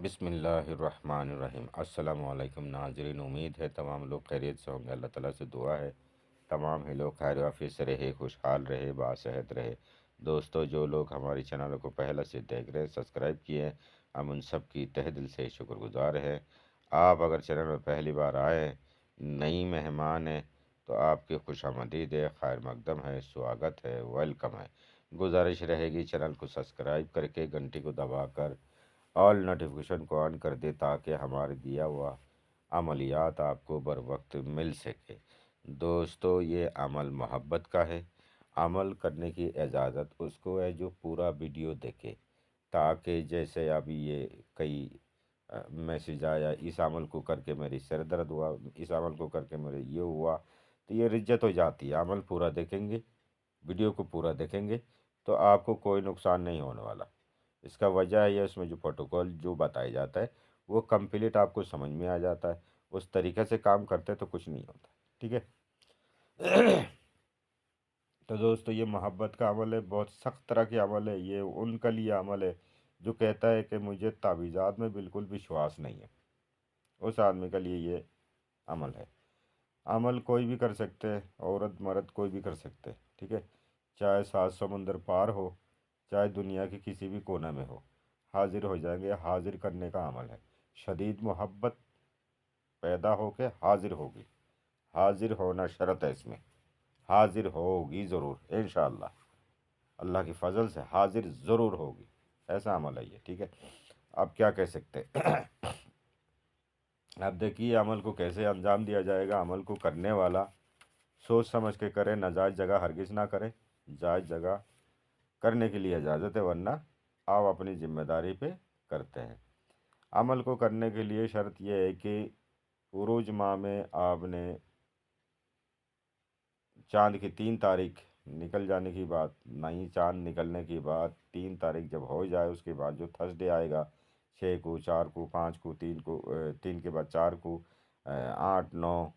बिस्मिल्लाहिर्रहमानिर्रहीम। अस्सलामु अलैकुम नाज़रीन, उम्मीद है तमाम लोग खैरियत से होंगे। अल्लाह ताला से दुआ है तमाम ही लोग खैर आफियत से रहे, खुशहाल रहे, बासेहत रहे। दोस्तों, जो लोग हमारे चैनल को पहले से देख रहे हैं, सब्सक्राइब किए हैं, हम उन सब की तहे दिल से शुक्रगुजार हैं। आप अगर चैनल में पहली बार आए, नई मेहमान हैं, तो आपकी खुशामदीद है, खैर मकदम है, स्वागत है, वेलकम है। गुजारिश रहेगी चैनल को सब्सक्राइब करके घंटी को दबाकर ऑल नोटिफिकेशन को ऑन कर दे ताकि हमारे दिया हुआ अमलियात आपको बर वक्त मिल सके। दोस्तों, ये अमल मोहब्बत का है। अमल करने की इजाज़त उसको है जो पूरा वीडियो देखे, ताकि जैसे अभी ये कई मैसेज आया, इस अमल को करके मेरी सर दर्द हुआ, इस अमल को करके मेरे ये हुआ, तो ये रिज्जत हो जाती है। अमल पूरा देखेंगे, वीडियो को पूरा देखेंगे, तो आपको कोई नुकसान नहीं होने वाला। इसका वजह है ये, उसमें जो प्रोटोकॉल जो बताया जाता है वो कंप्लीट आपको समझ में आ जाता है। उस तरीके से काम करते तो कुछ नहीं होता। ठीक है। तो दोस्तों, ये मोहब्बत का अमल है, बहुत सख्त तरह के अमल है। ये उनके लिए अमल है जो कहता है कि मुझे तावीज़ात में बिल्कुल विश्वास नहीं है, उस आदमी के लिए ये अमल है। अमल कोई भी कर सकते हैं, औरत मर्द कोई भी कर सकते हैं। ठीक है, चाहे 7 समुंदर पार हो, चाहे दुनिया के किसी भी कोने में हो, हाजिर हो जाएंगे। हाजिर करने का अमल है। शदीद मोहब्बत पैदा होके हाजिर होगी। हाजिर होना शर्त है इसमें, हाजिर होगी ज़रूर इंशाअल्लाह। अल्लाह की फ़ज़ल से हाजिर ज़रूर होगी। ऐसा अमल है ये। ठीक है, आप क्या कह सकते हैं? अब देखिए अमल को कैसे अंजाम दिया जाएगा। अमल को करने वाला सोच समझ के करे, नाजायज़ जगह हरगिज़ ना करे। जायज़ जगह करने के लिए इजाज़त है, वरना आप अपनी ज़िम्मेदारी पे करते हैं। अमल को करने के लिए शर्त यह है कि उरूज माह में आपने चाँद की 3 तारीख निकल जाने की बाद, नहीं चाँद निकलने की बाद 3 तारीख जब हो जाए, उसके बाद जो थर्सडे आएगा, 6 को, 4 को, 5 को, 3 को, 3 के बाद 4 को, 8, 9,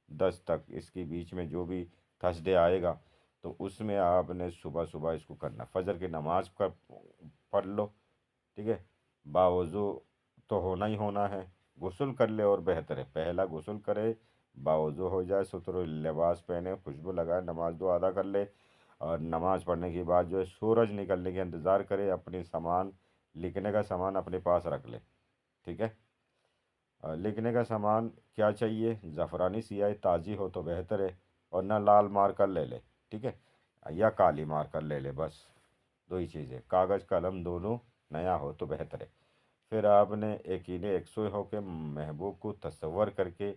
10 तक, इसके बीच में जो भी थर्सडे आएगा, तो उसमें आपने सुबह सुबह इसको करना। फजर की नमाज का पढ़ लो। ठीक है, बावज़ू तो होना ही होना है। गुस्ल कर ले और बेहतर है, पहला गुस्ल करे, बावज़ू हो जाए, सुथरे लिबास पहने, खुशबू लगाए, नमाज दो अदा कर ले। और नमाज पढ़ने के बाद जो है सूरज निकलने के इंतज़ार करे। अपनी सामान, लिखने का सामान अपने पास रख ले। ठीक है, लिखने का सामान क्या चाहिए? ज़फ़रानी स्याही ताज़ी हो तो बेहतर है, और ना लाल मार्कर ले ले। ठीक है, या काली मार्कर ले ले, बस 2 ही चीज़ें। कागज़ कलम दोनों नया हो तो बेहतर है। फिर आपने यकीन यकसुई होकर महबूब को तसव्वुर करके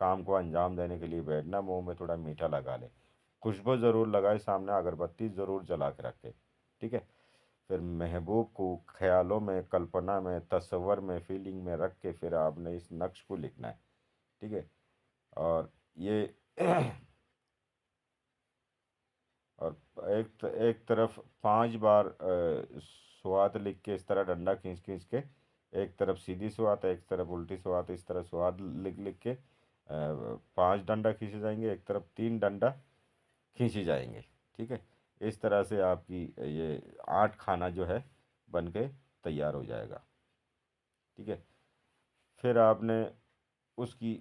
काम को अंजाम देने के लिए बैठना। मुंह में थोड़ा मीठा लगा ले, खुशबू ज़रूर लगाए, सामने अगरबत्ती ज़रूर जला के रखे। ठीक है, फिर महबूब को ख्यालों में, कल्पना में, तसव्वुर में, फीलिंग में रख के फिर आपने इस नक्श को लिखना है। ठीक है, और ये और एक तरफ 5 बार स्वाद लिख के, इस तरह डंडा खींच खींच के, एक तरफ सीधी स्वात है, एक तरफ उल्टी स्वात, इस तरह स्वाद लिख लिख के 5 डंडा खींचे जाएंगे, एक तरफ 3 डंडा खींचे जाएंगे। ठीक है, इस तरह से आपकी ये 8 खाना जो है बन के तैयार हो जाएगा। ठीक है, फिर आपने उसकी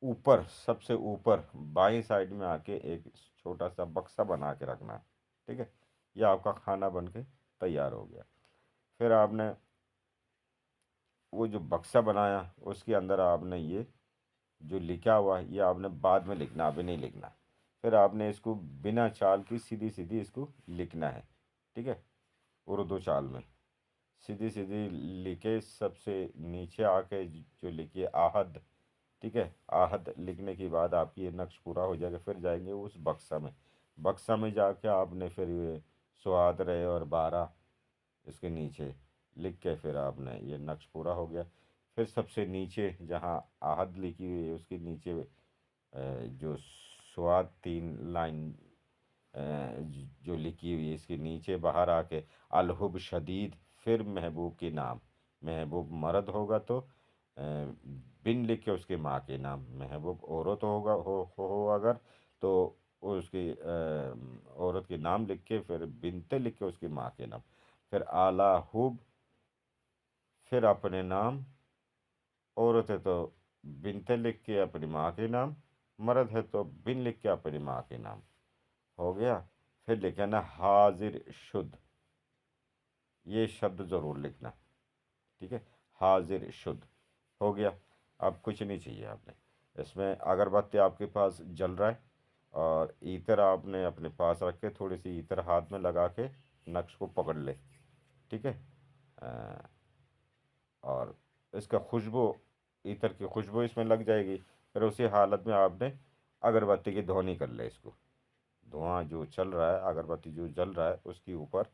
ऊपर, सबसे ऊपर बाईं साइड में आके एक छोटा सा बक्सा बना के रखना है। ठीक है, ये आपका खाना बन के तैयार हो गया। फिर आपने वो जो बक्सा बनाया, उसके अंदर आपने ये जो लिखा हुआ है, ये आपने बाद में लिखना, अभी नहीं लिखना। फिर आपने इसको बिना चाल की सीधी सीधी इसको लिखना है। ठीक है, उर्दू चाल में सीधी सीधी लिखे, सबसे नीचे आके जो लिखिए आहद। ठीक है, आहद लिखने के बाद आपकी ये नक्श पूरा हो जाएगा। फिर जाएंगे उस बक्सा में, बक्सा में जाके आपने फिर ये सुहाद रहे और 12 इसके नीचे लिख के, फिर आपने ये नक्श पूरा हो गया। फिर सबसे नीचे जहाँ आहद लिखी हुई है, उसके नीचे जो स्वाद 3 लाइन जो लिखी हुई है, इसके नीचे बाहर आके अलहुब शदीद, फिर महबूब के नाम। महबूब मर्द होगा तो बिन लिख के उसके माँ के नाम। महबूब औरत होगा, हो अगर, तो उसकी औरत के नाम लिख के, फिर बिनते लिख के उसकी माँ के नाम। फिर आला हुब, फिर अपने नाम, औरत है तो बिनते लिख के अपनी माँ के नाम, मर्द है तो बिन लिख के अपनी माँ के नाम। हो गया। फिर लिखे ना हाजिर शुद्ध, ये शब्द ज़रूर लिखना। ठीक है, हाजिर शुद्ध। हो गया। अब कुछ नहीं चाहिए आपने। इसमें अगरबत्ती आपके पास जल रहा है और ईतर आपने अपने पास रख के थोड़ी सी ईतर हाथ में लगा के नक्श को पकड़ ले। ठीक है। अ, और इसका खुशबू, ईतर की खुशबू इसमें लग जाएगी। फिर उसी हालत में आपने अगरबत्ती की ध्वनि कर ले इसको। धुआं जो चल रहा है, अगरबत्ती जो जल रहा है उसके ऊपर,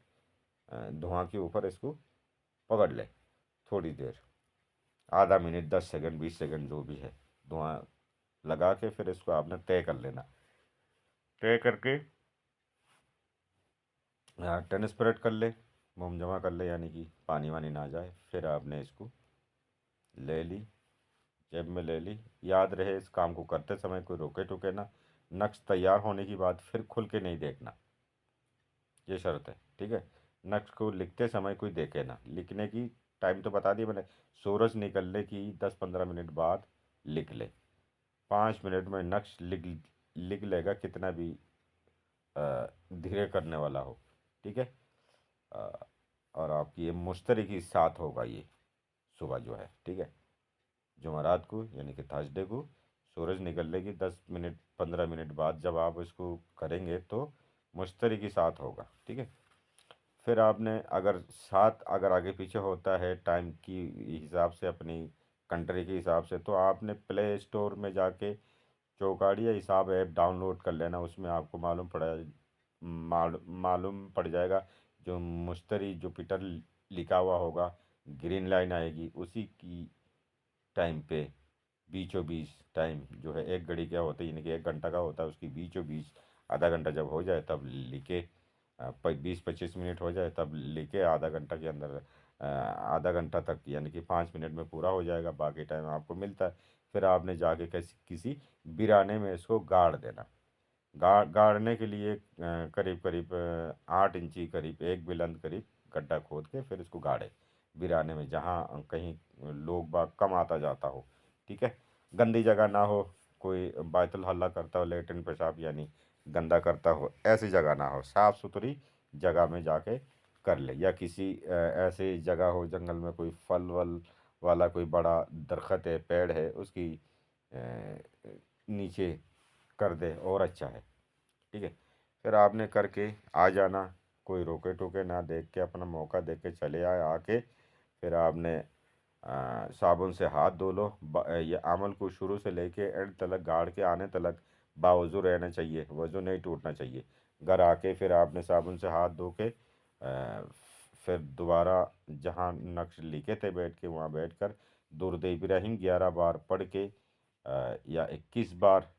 धुआं के ऊपर इसको पकड़ ले थोड़ी देर, आधा मिनट, 10 सेकंड, 20 सेकंड, जो भी है। धुआं लगा के फिर इसको आपने तय कर लेना। तय करके टेनिस परेड कर ले, मोम जमा कर ले, यानी कि पानी वानी ना जाए। फिर आपने इसको ले ली, जेब में ले ली। याद रहे इस काम को करते समय कोई रोके टोके ना। नक्श तैयार होने की बाद फिर खुल के नहीं देखना, ये शर्त है। ठीक है। नक्श को लिखते समय कोई देखे ना। लिखने की टाइम तो बता दिया मैंने, सूरज निकलने की 10-15 मिनट बाद लिख ले। 5 मिनट में नक्श लिख लिख लेगा, कितना भी धीरे करने वाला हो। ठीक है। अ, और आपकी ये मुश्तरी के साथ होगा ये सुबह जो है। ठीक है। जुमेरात को यानी कि थर्सडे को सूरज निकलने की 10 मिनट 15 मिनट बाद जब आप इसको करेंगे तो मुश्तरी के साथ होगा। ठीक है। फिर आपने अगर साथ अगर आगे पीछे होता है टाइम की हिसाब से, अपनी कंट्री के हिसाब से, तो आपने प्ले स्टोर में जाके चौकाड़िया हिसाब ऐप डाउनलोड कर लेना। उसमें आपको मालूम पड़ जाएगा। जो मुश्तरी जुपिटर लिखा हुआ होगा, ग्रीन लाइन आएगी उसी की टाइम पे, बीचों बीच टाइम जो है, एक घड़ी क्या होता है यानी कि 1 घंटा का होता है, उसकी बीचों बीच आधा घंटा जब हो जाए तब लिखे, 20-25 मिनट हो जाए तब लिखे, आधा घंटा के अंदर, आधा घंटा तक यानी कि 5 मिनट में पूरा हो जाएगा, बाकी टाइम आपको मिलता है। फिर आपने जाके किसी किसी बिराने में इसको गाड़ देना। गाड़ने के लिए करीब करीब 8 इंची करीब, एक बिलंद करीब गड्ढा खोद के फिर इसको गाड़े बिराने में, जहाँ कहीं लोग बाग कम आता जाता हो। ठीक है। गंदी जगह ना हो, कोई बायतुल हल्ला करता हो, लेटरिन पेशाब यानी गंदा करता हो, ऐसी जगह ना हो, साफ़ सुथरी जगह में जाके कर ले। या किसी ऐसी जगह हो जंगल में, कोई फल वल वाला कोई बड़ा दरख्त है, पेड़ है, उसकी नीचे कर दे और अच्छा है। ठीक है। फिर आपने करके आ जाना, कोई रोके टोके ना, देख के अपना मौका देख के चले आए। आके फिर आपने साबुन से हाथ धो लो। ये अमल को शुरू से लेके एंड तलक, गाड़ के आने तलक बावजू रहना चाहिए, वजू नहीं टूटना चाहिए। घर आके फिर आपने साबुन से हाथ धो के फिर दोबारा जहाँ नक्श लिखे थे बैठ के, वहाँ बैठ कर दुरूद इब्राहिम 11 बार पढ़ के, या 21 बार,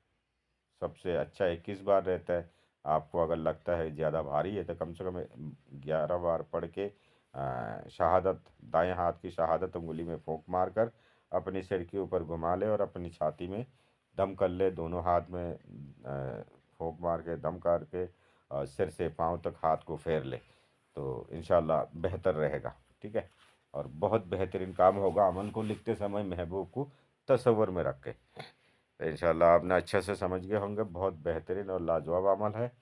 सबसे अच्छा 21 बार रहता है। आपको अगर लगता है ज़्यादा भारी है तो कम से कम 11 बार पढ़ के शहादत, दाएं हाथ की शहादत उंगली में फूंक मार कर अपने सिर के ऊपर घुमा ले और अपनी छाती में दम कर ले। दोनों हाथ में फूंक मार के दम करके सिर से पाँव तक हाथ को फेर ले, तो इंशाल्लाह बेहतर रहेगा। ठीक है। और बहुत बेहतरीन काम होगा। अमल को लिखते समय महबूब को तसव्वुर में रख के, तो इंशाल्लाह आपने अच्छे से समझ गए होंगे। बहुत बेहतरीन और लाजवाब अमल है।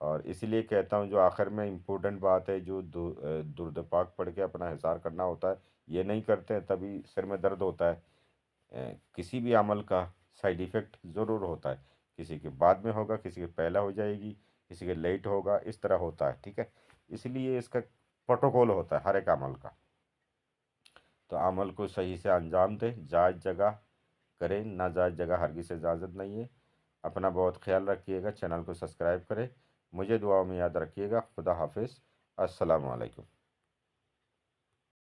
और इसीलिए कहता हूँ, जो आखिर में इम्पोर्टेंट बात है, जो दुरूद पाक पढ़ के अपना हिसार करना होता है, ये नहीं करते हैं तभी सिर में दर्द होता है। किसी भी अमल का साइड इफ़ेक्ट ज़रूर होता है। किसी के बाद में होगा, किसी के पहला हो जाएगी, किसी के लेट होगा, इस तरह होता है। ठीक है। इसलिए इसका प्रोटोकॉल होता है हर एक अमल का। तो अमल को सही से अंजाम दें, जायज़ जगह करें, नाजायज़ जगह हरगिज़ इजाज़त नहीं है। अपना बहुत ख्याल रखिएगा, चैनल को सब्सक्राइब करें, मुझे दुआओं में याद रखिएगा। खुदा हाफिज़। अस्सलामु अलैकुम।